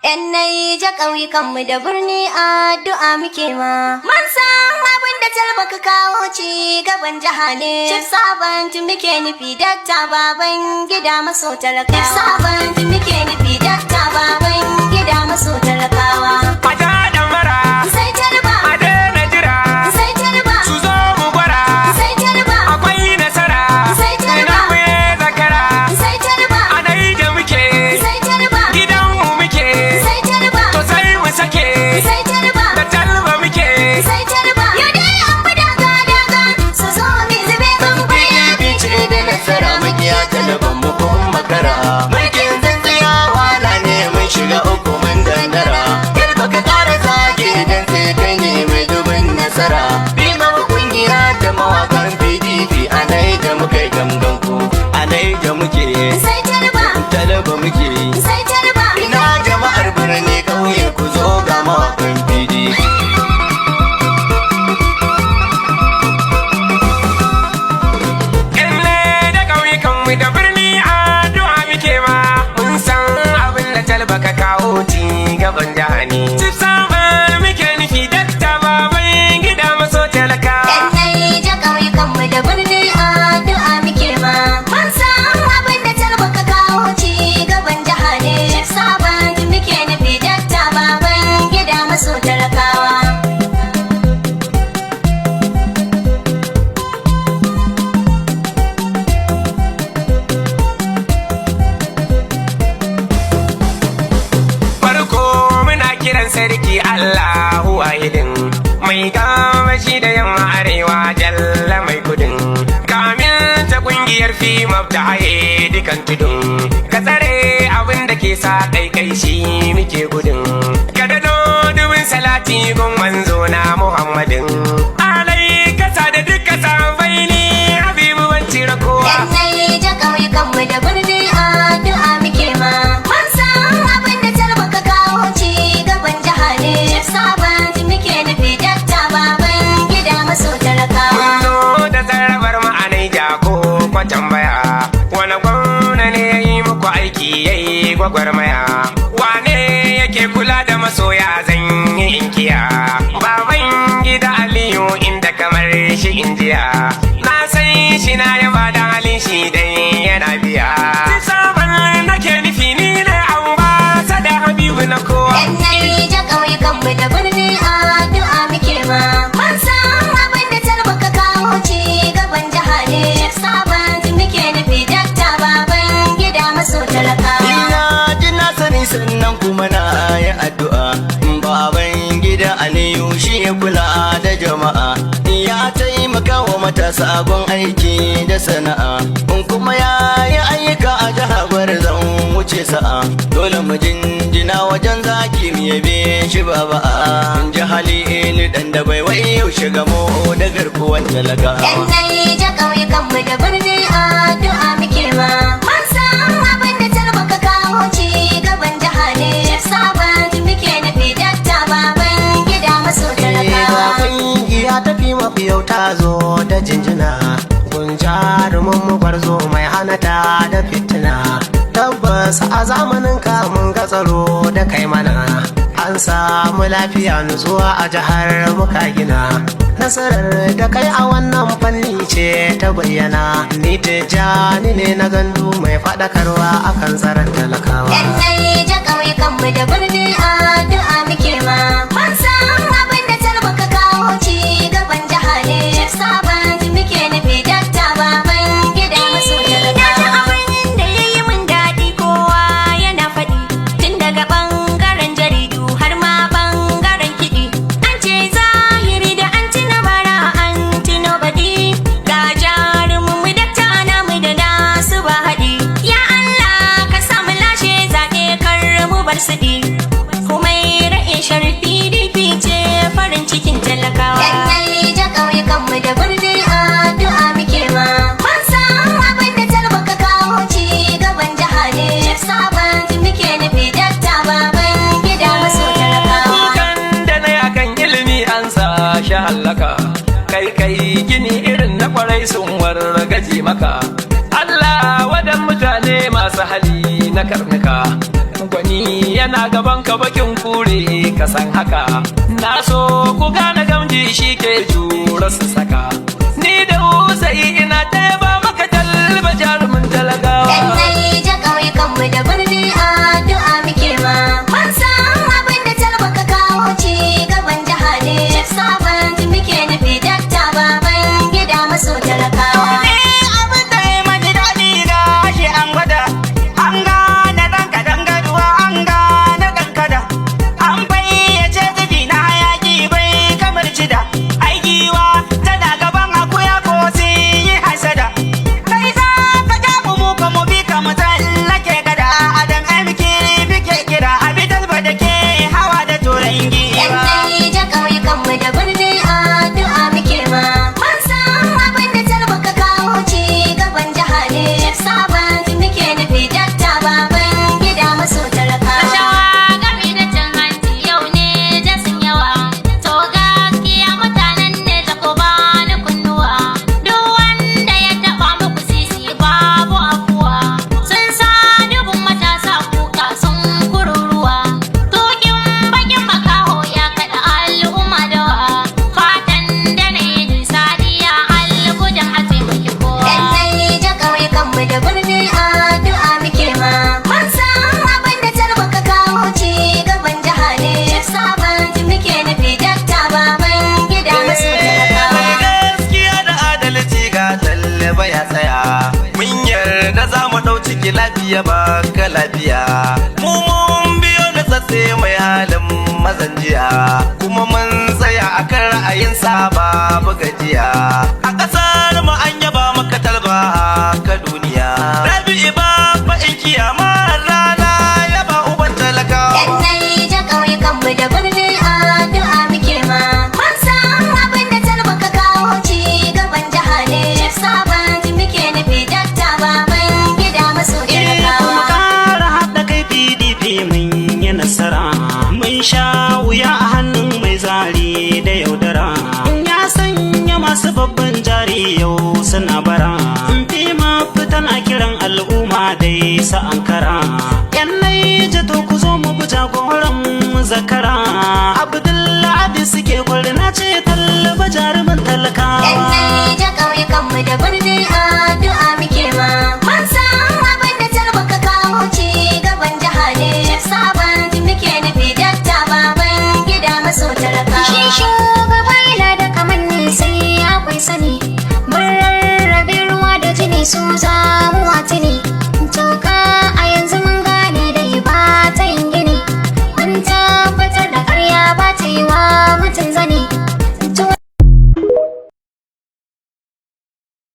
'Yan Naija ƙauyukanmu da birni addu'a muke ma. Mun san abin da Talba ka kawo ci gaban jiha ne. Chief Servant muke nufi Dakta Babangida maso talakawa. Chief Servant muke nufi Dakta Babangida maso talakawa. Mata da mara Sai Talba, a daina jira sai Talba, su zo mu gwara sai Talba, akwai nasara sai Talba, ina kuye zakara sai Talba, a Naija muke sai Talba, gidanmu muke sai Talba, to sai mu sake sai Talba, da Talba muke sai Talba. Yau dai an fi daga su zo mi zube ban baya. Bice da nasara makiya talaban mu kun makara. Mulkin tsintsiya wala ne mun shiga uku mun dandara. Kar baka ƙara zage dan sai kai ne mai dubin nasara. Bima kungiya da mawakan PDP a Naija muka yi gangan ku. A Naija muke Sai Talba, talaba muke. sai Talba, Ina jama'ar birni ƙauye ku zo ga mawakan PDP. Kyalle da ƙauyukanmu da birni addu'a muke ma mun san abin da Talba ka kawo ci gaban jiha ne. Chief Servant muke nufi Dakta Babangida maso talakawa. 'yan Naija ƙauyukanmu da birni addu'a muke ma. Mun san abin da Talba ka kawo ci gaban jiha ne. Chief Servant muke nufi Dakta Babangida maso talakawa. Farko muna kiran sarki Allahu wahidin mai gamashi da yamma arewa jalla mai kudin kamin ta kungiyar fimab ta haye dukan tudun ka tsare abin da ke sa kai shi muke gudun ka dado dubin salati gun manzo na Muhammadin alai kasa da duka sabai ne habibu ban cire kowa. 'yan Naija ƙauyukanmu da birni addu'a muke ma. Mun san abin da Talba ka kawo ci gaban jiha ne. Chief Servant muke nufi Dakta Babangida maso talakawa. Zo da tsarabar ma'anai jako ko tambaya wani gwamna ne ya yi muku aiki ya yi gwagwarmaya wane yake kula da masoya zan yi inkiya baban gida Aliyu inda kamar shi injiya na san shi na yaba da halin shi dai yana biya sabon nake nufi ni ne ambasada Habibu na kowa. 'yan Naija ƙauyukanmu da birni addu'a muke ma. Mun san abin da Talba ka kawo ci gaban jiha ne. Chief Servant muke nufi Dakta Babangida maso talakawa. Ina ji na sani sannan kuma na yi addu'a. Baban gida Aliyu shi ya kula da jama'a. Ya taimaka wa matasa gun aiki da sana'a. Kuma ya yi ayyuka a jihar Gwarzon wuce sa'a. Dole mu jinjina wajen zaki mu yabe shi baba. Ji hali ni dan da bai wai yau shiga mo da garkuwan 'yan talakawa. Naija ƙauyukanmu da birni addu'a muke ma. Mun san abin da Talba ka kawo ci gaban jiha ne. Chief Servant muke nufi Dakta Babangida maso talakawa. Ya tafi mafi yau ta zo da jinjina gun jarumin mu gwarzo mai hanata da fitina tabbas a zamanin ka mun ga tsaro da kai mana an samu lafiya nutsuwa a jihar muka gina nasarar da kai a wannan fanni ce ta bayyana ni Tijjani ne na gandu mai faɗakarwa akan tsaron talakawa. 'yan Naija ƙauyukanmu da birni addu'a muke ma. Mun san abin da Talba ka kawo ci gaban jiha ne. Chief Servant muke nufi Dakta Babangida maso talakawa. Abin da ya yi min daɗi kowa yana faɗi tun daga ɓangaren jaridu har ma ɓangaren kiɗi. An ce zahiri da an ci na bara an tuno baɗi ga jarumin Dakta namu da nasu ba haɗi. Ya Allah ka samu lashe zaɓe kar mu bar siɗi. Kuma ra'in sharfi PDP ce farin cikin talakawa. 'yan Naija ƙauyukanmu da birni addu'a muke ma. Mun san abin da Talba ka kawo ci gaban jiha ne. Chief Servant muke nufi Dakta Babangida maso talakawa. Kukan da na yakan ilimi an sa shi hallaka kai gini irin na kwarai sun wargaje maka Allah wadan mutane masu hali na karnuka gwani zamani yana gaban ka bakin kure ka san haka. Na so ku gane gamji shi ke jura su saka. Ni da Usai ina taya ba maka talba jarumin talagawa. Yan Naija ƙauyukanmu da birni addu'a muke ma. Mun san abin da talba ka kawo ci gaban jiha ne. Chief Servant muke nufi dakta baban gida maso talakawa. lafiya baka lafiya mu mun biyo da tsatse mai halin mazanjiya kuma mun tsaya akan ra'ayinsa babu gajiya a ƙasar mu an yaba maka talba ka duniya rabi'i babba in kiyama rana yaba uban talakawa. Yan Naija ƙauyukan mu da birni addu'a muke ma. Mun san abin da talba ka kawo ci gaban jiha ne. Chief Servant muke nufi dakta baban gida maso talakawa. Mu ƙara haɗa kai PDP mun yi nasara. Mun sha wuya a hannun mai zari da yaudara. Ya sanya masu babban jari yau suna bara. Fi mafitan a kiran al'umma dai sa ankara. Yan Naija to ku zo mu bi jagoran mu zakara. Abdullahi suke gwari na ce talaba jarumin talakawa. Yan Naija ƙauyukan mu da birni